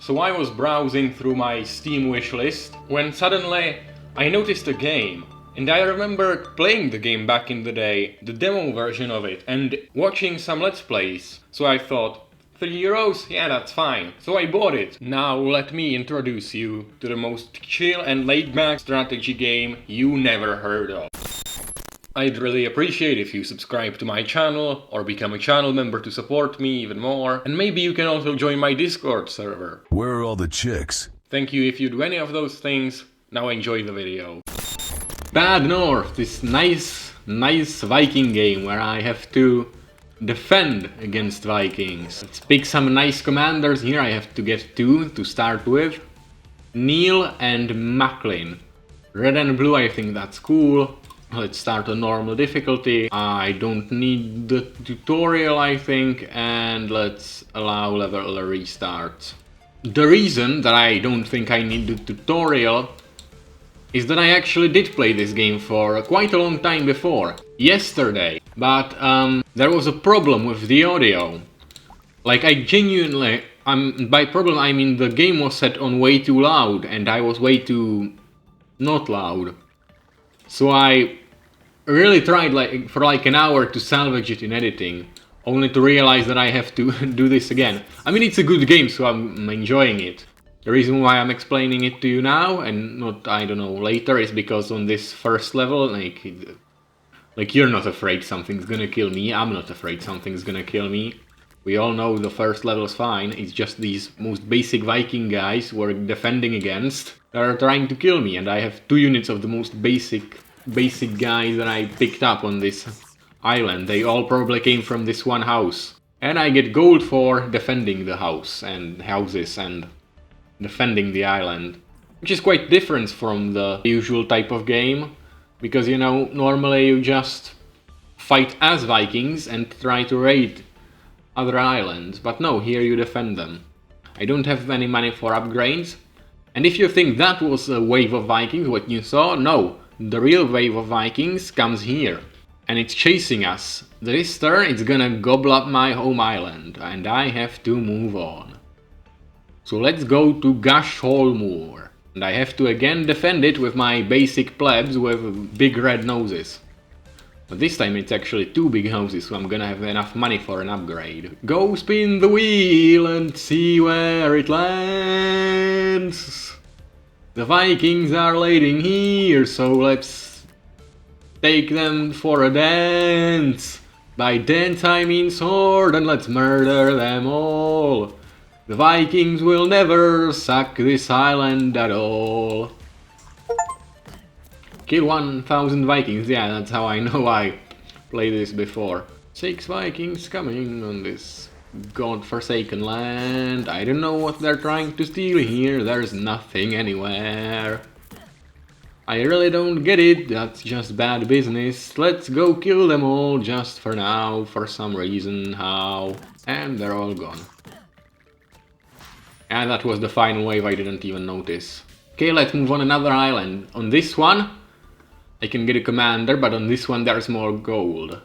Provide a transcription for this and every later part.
So I was browsing through my Steam wishlist when suddenly I noticed a game. And I remember playing the game back in the day, the demo version of it, and watching some Let's Plays. So I thought, €3? Yeah, that's fine. So I bought it. Now let me introduce you to the most chill and laid-back strategy game you never heard of. I'd really appreciate if you subscribe to my channel or become a channel member to support me even more. And maybe you can also join my Discord server. Where are all the chicks? Thank you if you do any of those things. Now enjoy the video. Bad North, this nice Viking game where I have to defend against Vikings. Let's pick some nice commanders here. I have to get 2 to start with. Neil and Macklin. Red and blue, I think that's cool. Let's start on normal difficulty. I don't need the tutorial, I think, and let's allow level restart. The reason that I don't think I need the tutorial is that I actually did play this game for quite a long time before, yesterday, but there was a problem with the audio. Like, I genuinely, by problem I mean the game was set on way too loud and I was way too not loud. So I really tried for an hour to salvage it in editing, only to realize that I have to do this again. I mean, it's a good game, so I'm enjoying it. The reason why I'm explaining it to you now and not, I don't know, later is because on this first level, like you're not afraid something's gonna kill me, I'm not afraid something's gonna kill me. We all know the first level's fine, it's just these most basic Viking guys we're defending against that are trying to kill me, and I have 2 units of the most basic guys that I picked up on this island. They all probably came from this one house. And I get gold for defending the house and houses and defending the island. Which is quite different from the usual type of game. Because, you know, normally you just fight as Vikings and try to raid other islands. But no, here you defend them. I don't have any money for upgrades. And if you think that was a wave of Vikings, what you saw, no. The real wave of Vikings comes here. And it's chasing us. This turn it's gonna gobble up my home island. And I have to move on. So let's go to Gashholmur. And I have to again defend it with my basic plebs with big red noses. But this time it's actually 2 big houses, so I'm gonna have enough money for an upgrade. Go spin the wheel and see where it lands. The Vikings are landing here, so let's take them for a dance. By dance I mean sword, and let's murder them all. The Vikings will never sack this island at all. Kill 1000 Vikings, yeah, that's how I know I played this before. 6 Vikings coming on this god-forsaken land. I don't know what they're trying to steal here, there's nothing anywhere. I really don't get it, that's just bad business. Let's go kill them all just for now, for some reason, how. And they're all gone. And that was the final wave, I didn't even notice. Okay, let's move on another island. On this one, I can get a commander, but on this one there's more gold.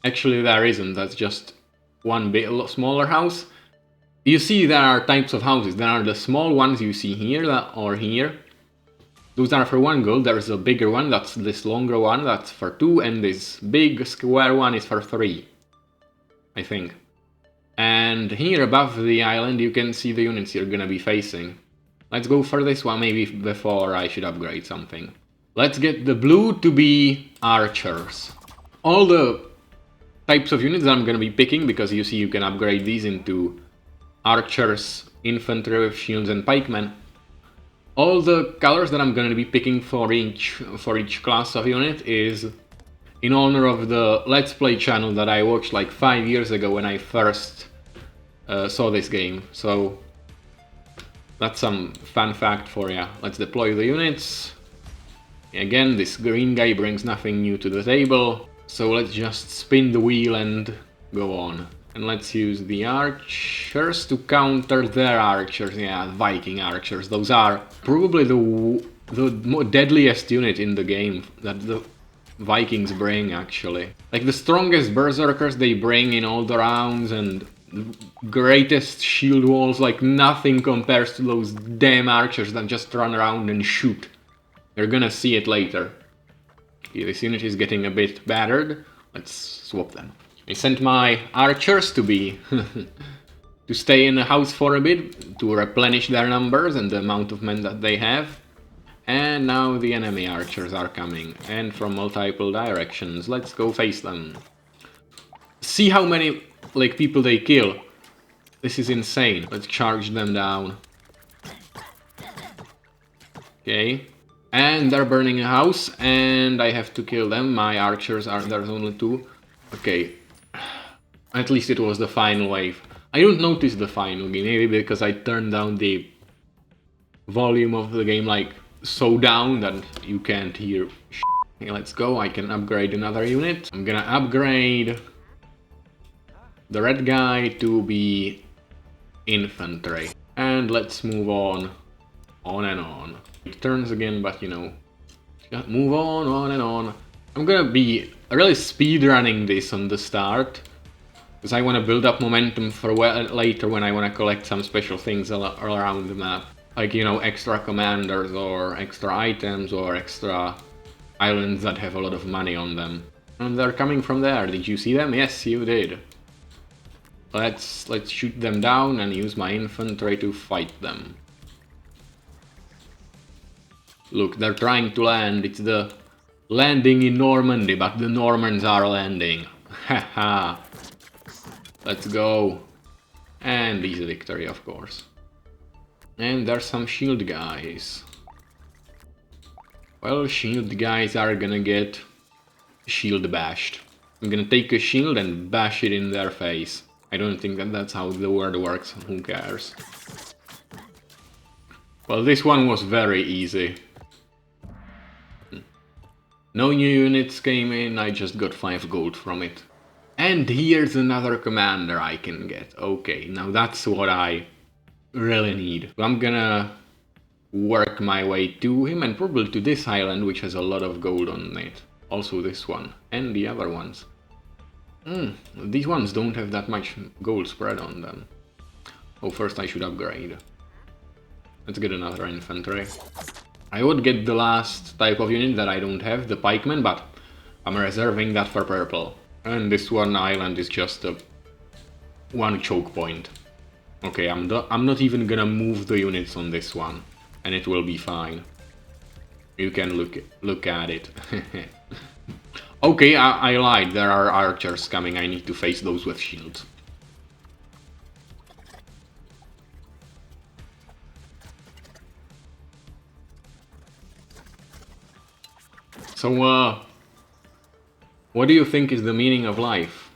Actually there isn't, that's just one bit smaller house. You see there are types of houses. There are the small ones you see here or here. Those are for 1 gold, there's a bigger one, that's this longer one, that's for 2, and this big square one is for 3. I think. And here above the island you can see the units you're gonna be facing. Let's go for this one, maybe before I should upgrade something. Let's get the blue to be archers. All the types of units that I'm gonna be picking, because you see you can upgrade these into archers, infantry with shields and pikemen. All the colors that I'm gonna be picking for each class of unit is in honor of the Let's Play channel that I watched like 5 years ago when I first saw this game. So that's some fun fact for ya. Let's deploy the units. Again, this green guy brings nothing new to the table. So let's just spin the wheel and go on. And let's use the archers to counter their archers. Yeah, Viking archers. Those are probably the deadliest unit in the game that the Vikings bring, actually. Like the strongest berserkers they bring in all the rounds, and greatest shield walls, like nothing compares to those damn archers that just run around and shoot. You're gonna see it later. Okay, this unit is getting a bit battered. Let's swap them. I sent my archers to be to stay in the house for a bit, to replenish their numbers and the amount of men that they have. And now the enemy archers are coming, and from multiple directions. Let's go face them. See how many like people they kill. This is insane. Let's charge them down. Okay. And they're burning a house, and I have to kill them. My archers are... there's only 2. Okay. At least it was the final wave. I don't notice the final game, maybe because I turned down the volume of the game like so down that you can't hear shit. Okay, let's go. I can upgrade another unit. I'm gonna upgrade the red guy to be infantry. And let's move on and on. It turns again, but you know, move on and on. I'm gonna be really speedrunning this on the start, because I want to build up momentum for later when I want to collect some special things all around the map. Like, you know, extra commanders or extra items or extra islands that have a lot of money on them. And they're coming from there. Did you see them? Yes, you did. Let's shoot them down and use my infantry to fight them. Look, they're trying to land. It's the landing in Normandy, but the Normans are landing. Haha. Let's go. And easy victory, of course. And there's some shield guys. Well, shield guys are gonna get shield bashed. I'm gonna take a shield and bash it in their face. I don't think that that's how the word works, who cares. Well, this one was very easy. No new units came in, I just got 5 gold from it. And here's another commander I can get. Okay, now that's what I really need. So I'm gonna work my way to him and probably to this island, which has a lot of gold on it. Also this one, and the other ones. These ones don't have that much gold spread on them. Oh, first I should upgrade. Let's get another infantry. I would get the last type of unit that I don't have, the pikemen, but I'm reserving that for purple. And this one island is just a one choke point. Okay, I'm not even gonna move the units on this one, and it will be fine. You can look at it. Okay, I lied. There are archers coming. I need to face those with shields. So, what do you think is the meaning of life?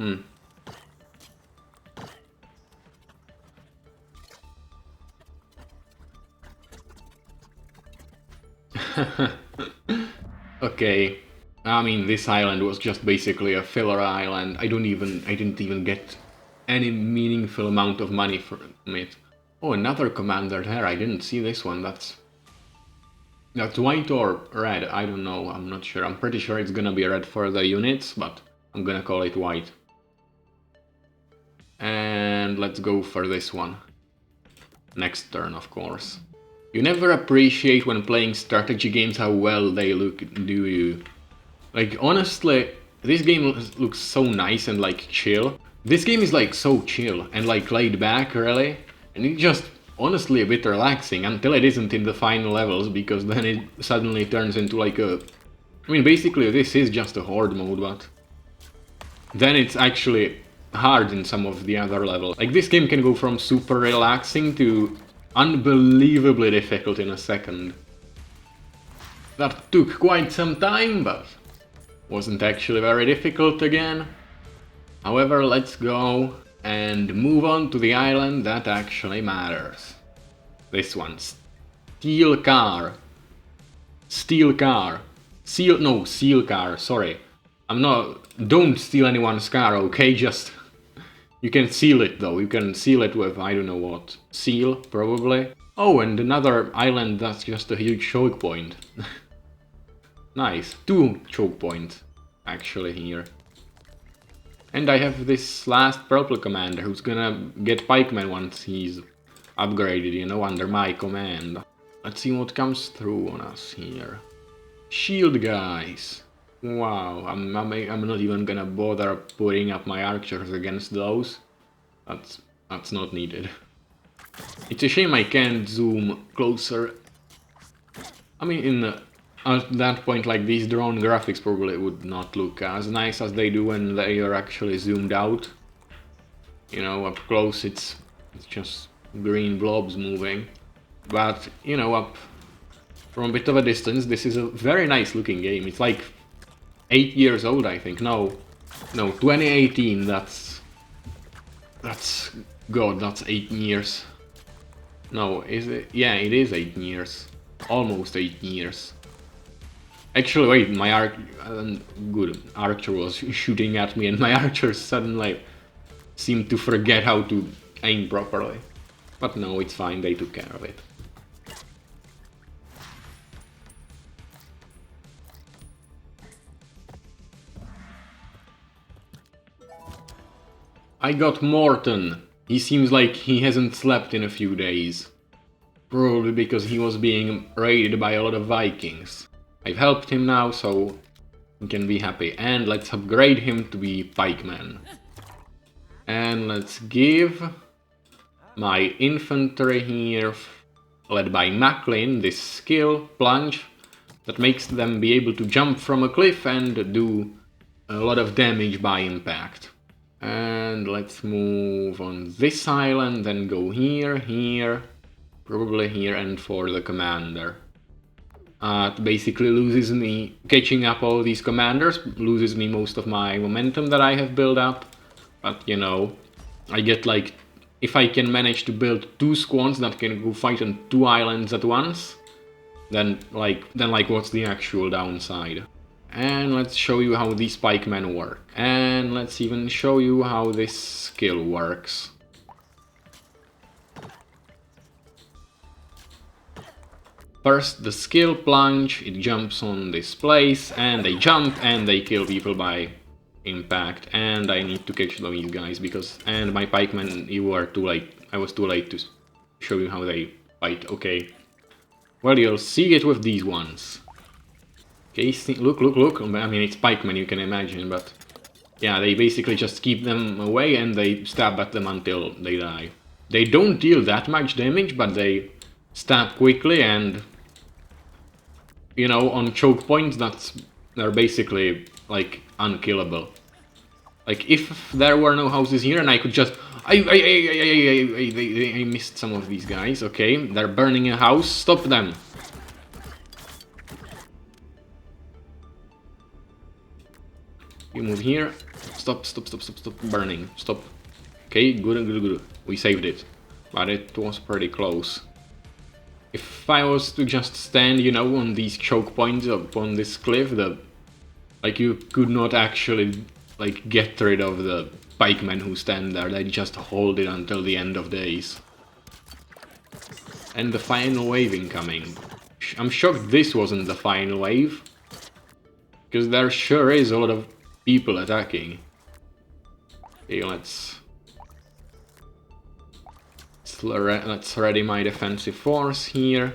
Okay. I mean, this island was just basically a filler island. I didn't even get any meaningful amount of money from it. Oh, another commander there. I didn't see this one. That's white or red. I don't know. I'm not sure. I'm pretty sure it's gonna be red for the units, but I'm gonna call it white. And let's go for this one. Next turn, of course. You never appreciate when playing strategy games how well they look, do you? Like, honestly, this game looks so nice and like chill. This game is like so chill and like laid back, really. And it's just honestly a bit relaxing until it isn't in the final levels, because then it suddenly turns into like a... I mean, basically this is just a horde mode, but then it's actually hard in some of the other levels. Like, this game can go from super relaxing to unbelievably difficult in a second. That took quite some time, but wasn't actually very difficult again. However, let's go and move on to the island that actually matters. This one. Steel car. Steel car. Seal car, sorry. Don't steal anyone's car, okay? Just... You can seal it though, you can seal it with, I don't know what, seal, probably. Oh, and another island that's just a huge choke point. Nice, 2 choke points, actually, here. And I have this last purple commander who's gonna get pikemen once he's upgraded, you know, under my command. Let's see what comes through on us here. Shield guys. Wow, I'm not even gonna bother putting up my archers against those. That's not needed. It's a shame I can't zoom closer. I mean, at that point, like, these drone graphics probably would not look as nice as they do when they are actually zoomed out. You know, up close it's just green blobs moving. But, you know, up from a bit of a distance, this is a very nice looking game. It's like 8 years old, I think. No, 2018, God, that's 8 years. No, is it? Yeah, it is 8 years. Almost 8 years. Actually, wait, my good archer was shooting at me and my archers suddenly seemed to forget how to aim properly. But no, it's fine, they took care of it. I got Morton. He seems like he hasn't slept in a few days. Probably because he was being raided by a lot of Vikings. I've helped him now, so he can be happy. And let's upgrade him to be pikeman. And let's give my infantry here, led by Macklin, this skill, plunge, that makes them be able to jump from a cliff and do a lot of damage by impact. And let's move on this island, then go here, here, probably here, and for the commander. It basically loses me, catching up all these commanders, loses me most of my momentum that I have built up. But, you know, I get like, if I can manage to build 2 squads that can go fight on 2 islands at once, then what's the actual downside? And let's show you how these pikemen work. And let's even show you how this skill works. First, the skill plunge, it jumps on this place, and they jump and they kill people by impact. And I need to catch these guys because... And my pikemen, you were too late. I was too late to show you how they fight. Okay. Well, you'll see it with these ones. Okay, see, look. I mean, it's pikemen, you can imagine, but... Yeah, they basically just keep them away and they stab at them until they die. They don't deal that much damage, but they stab quickly and... You know, on choke points, they're basically, like, unkillable. Like, if there were no houses here and I could just... I missed some of these guys, okay. They're burning a house, stop them. You move here. Stop burning. Stop. Okay, good. We saved it. But it was pretty close. If I was to just stand, you know, on these choke points up on this cliff, like, you could not actually, like, get rid of the pikemen who stand there. They just hold it until the end of days. And the final wave incoming. I'm shocked this wasn't the final wave. Because there sure is a lot of people attacking. Okay, let's ready my defensive force here.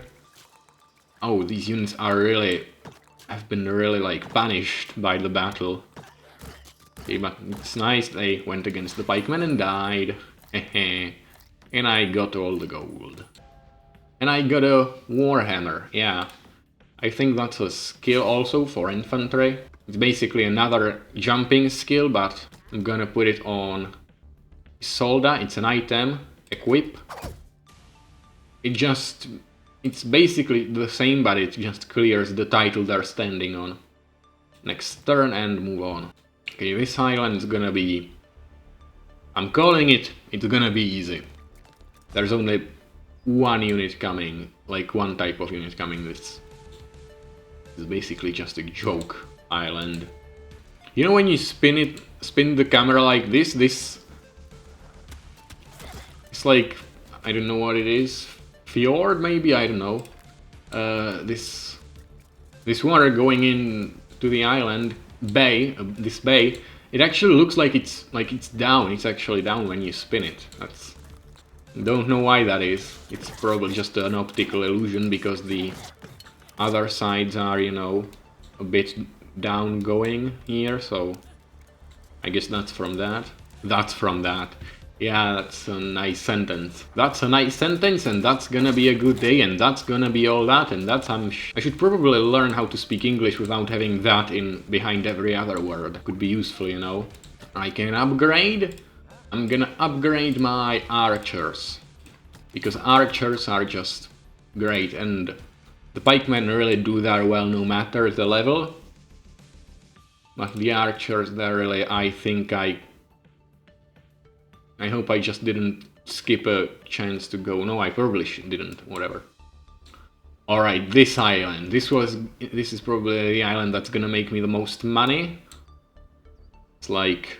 Oh, these units have been really like punished by the battle. Okay, but it's nice they went against the pikemen and died. And I got all the gold. And I got a warhammer, yeah. I think that's a skill also for infantry. It's basically another jumping skill, but I'm gonna put it on Solda. It's an item, equip. It's basically the same, but it just clears the title they're standing on. Next turn and move on. Okay, this island is gonna be... I'm calling it, it's gonna be easy. There's only one unit coming, like one type of unit coming. This is basically just a joke island. You know when you spin the camera like this, it's like, I don't know what it is, fjord maybe, I don't know. This water going in to the island bay, this bay It actually looks like it's down. It's actually down when you spin it. Don't know why that is. It's probably just an optical illusion because the other sides are, you know, a bit down going here, so I guess that's from that. That's from that. Yeah, that's a nice sentence. That's a nice sentence, and that's gonna be a good day, and that's gonna be all that, and that's I should probably learn how to speak English without having that in behind every other word. Could be useful, you know. I can upgrade. I'm gonna upgrade my archers. Because archers are just great, and the pikemen really do that well no matter the level. But the archers, they're really, I think I hope I just didn't skip a chance to go. No, I probably didn't, whatever. Alright, this island. This is probably the island that's gonna make me the most money. It's like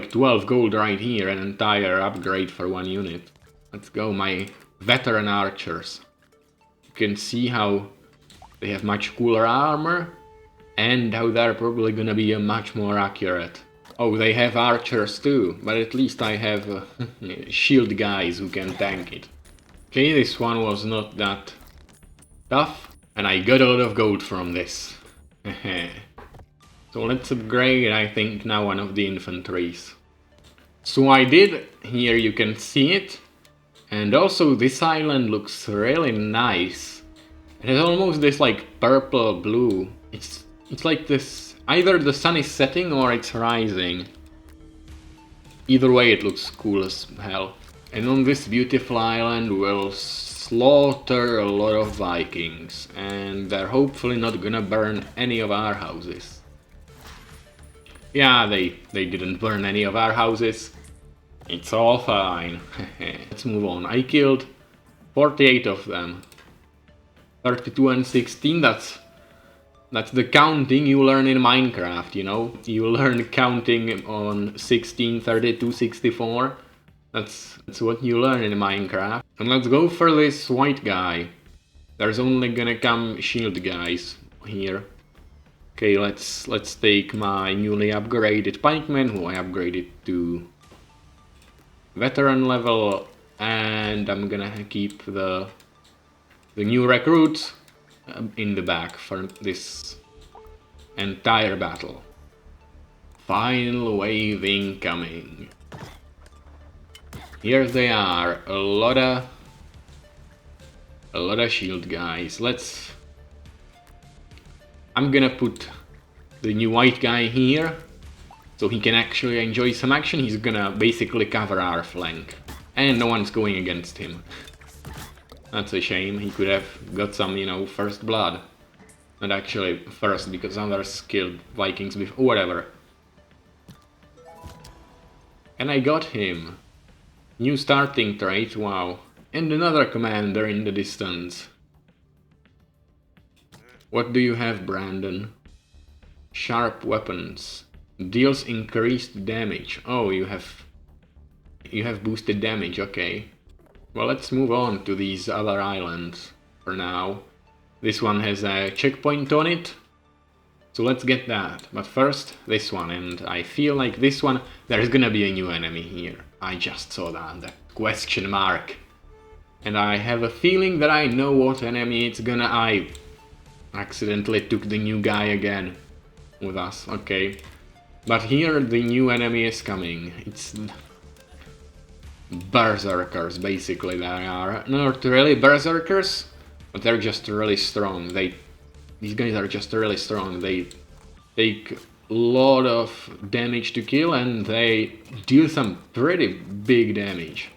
12 gold right here, an entire upgrade for one unit. Let's go, my veteran archers. You can see how they have much cooler armor, and how they're probably gonna be much more accurate. Oh, they have archers too, but at least I have shield guys who can tank it. Okay, this one was not that tough, and I got a lot of gold from this. So let's upgrade, I think, now one of the infantries. So I did, here you can see it, and also this island looks really nice. It has almost this like purple blue. It's like this, either the sun is setting or it's rising. Either way it looks cool as hell. And on this beautiful island we'll slaughter a lot of Vikings, and they're hopefully not gonna burn any of our houses. Yeah, they didn't burn any of our houses. It's all fine. Let's move on. I killed 48 of them. 32 and 16, that's the counting you learn in Minecraft, you know? You learn counting on 16, 32, 64. That's what you learn in Minecraft. And let's go for this white guy. There's only gonna come shield guys here. Okay, let's take my newly upgraded pikeman, who I upgraded to veteran level, and I'm gonna keep the new recruits in the back for this entire battle. Final wave incoming. Here they are, a lot of shield guys. I'm gonna put the new white guy here, so he can actually enjoy some action. He's gonna basically cover our flank, and no one's going against him. That's a shame. He could have got some, you know, first blood. Not actually first, because others killed Vikings before. Whatever. And I got him. New starting trait, wow. And another commander in the distance. What do you have, Brandon? Sharp weapons. Deals increased damage. Oh, you have boosted damage, okay. Well, let's move on to these other islands for now. This one has a checkpoint on it, so let's get that. But first, this one, and I feel like this one, there's gonna be a new enemy here. I just saw that, the question mark. And I have a feeling that I know what enemy it's gonna... I accidentally took the new guy again with us, okay. But here the new enemy is coming. It's... berserkers, basically, they are. Not really berserkers, but they're just really strong. These guys are just really strong. They take a lot of damage to kill, and they deal some pretty big damage.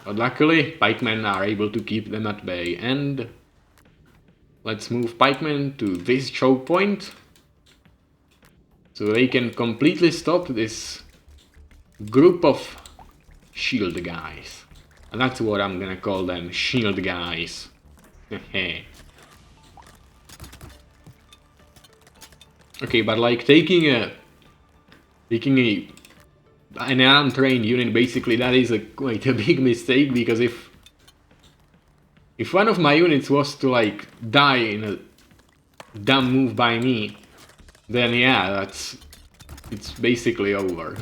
But luckily, pikemen are able to keep them at bay, and let's move pikemen to this choke point, so they can completely stop this group of shield guys. And that's what I'm gonna call them, shield guys. Okay, but like taking an untrained unit, basically, that is quite a big mistake, because if one of my units was to like die in a dumb move by me, then yeah, it's basically over.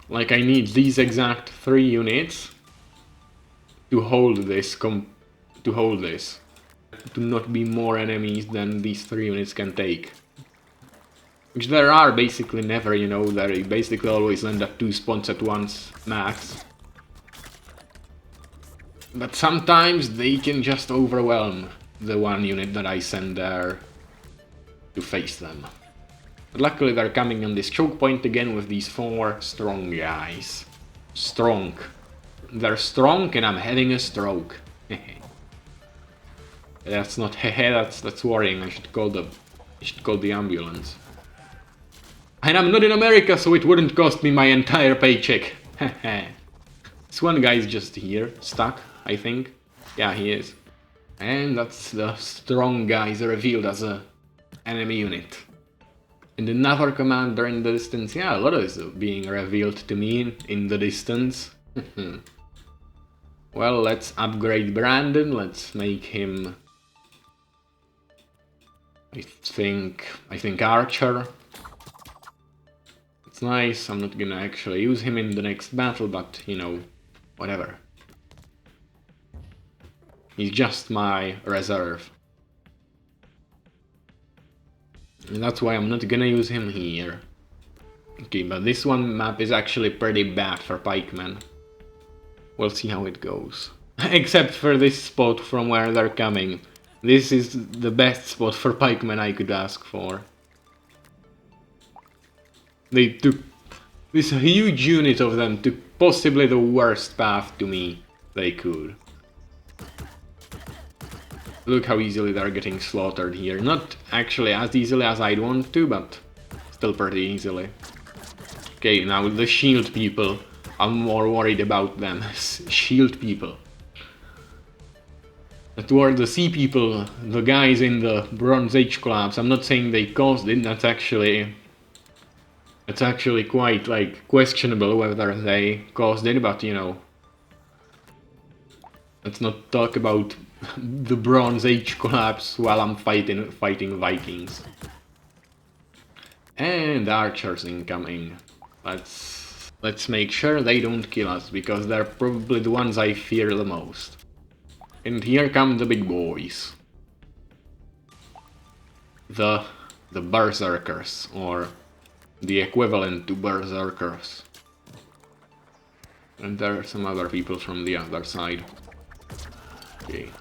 Like, I need these exact 3 units to hold this, to not be more enemies than these 3 units can take. Which there are basically never, you know, they basically always land at 2 spawns at once, max. But sometimes they can just overwhelm the 1 unit that I send there to face them. But luckily they're coming on this choke point again with these 4 strong guys. Strong. They're strong and I'm having a stroke. That's not hehe, that's worrying. I should call the ambulance. And I'm not in America, so it wouldn't cost me my entire paycheck. This one guy is just here, stuck, I think. Yeah, he is. And that's the strong guys revealed as a enemy unit. And another commander in the distance. Yeah, a lot is being revealed to me in the distance. Well, let's upgrade Brandon. Let's make him, I think Archer. It's nice. I'm not gonna actually use him in the next battle, but you know, whatever. He's just my reserve. And that's why I'm not gonna use him here. Okay, but this one map is actually pretty bad for pikemen. We'll see how it goes. Except for this spot from where they're coming. This is the best spot for pikemen I could ask for. They took... this huge unit of them took possibly the worst path to me they could. Look how easily they're getting slaughtered here. Not actually as easily as I'd want to, but still pretty easily. Okay, now the shield people. I'm more worried about them. Shield people. Toward the sea people, the guys in the Bronze Age collapse, I'm not saying they caused it, that's actually quite, like, questionable whether they caused it, but you know. Let's not talk about the Bronze Age collapse while I'm fighting Vikings. And archers incoming. Let's make sure they don't kill us, because they're probably the ones I fear the most. And here come the big boys. The berserkers, or the equivalent to berserkers. And there are some other people from the other side. Okay.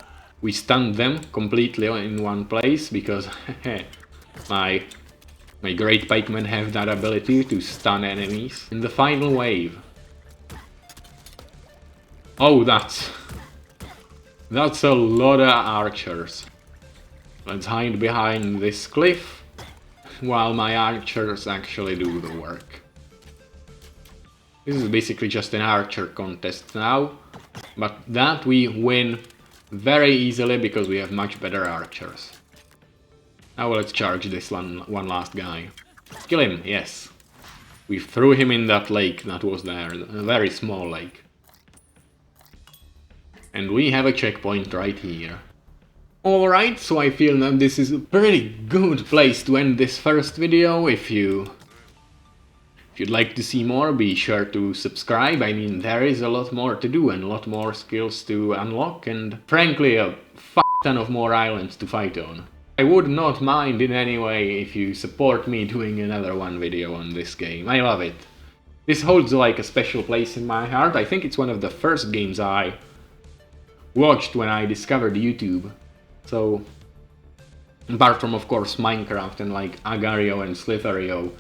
We stunned them completely in one place, because my great pikemen have that ability to stun enemies. In the final wave. Oh, that's a lot of archers. Let's hide behind this cliff while my archers actually do the work. This is basically just an archer contest now, but that we win very easily because we have much better archers. Now let's charge this one last guy. Kill him, yes. We threw him in that lake that was there, a very small lake. And we have a checkpoint right here. Alright, so I feel that this is a pretty good place to end this first video. If you'd like to see more, be sure to subscribe. I mean, there is a lot more to do and a lot more skills to unlock, and frankly a ton of more islands to fight on. I would not mind in any way if you support me doing another one video on this game. I love it. This holds like a special place in my heart. I think it's one of the first games I watched when I discovered YouTube. So, apart from of course Minecraft and like Agario and Slitherio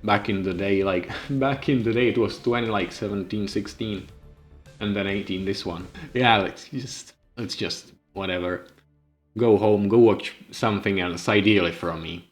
back in the day, it was 17, 16, and then 18 this one. Yeah, let's just whatever. Go home, go watch something else, ideally from me.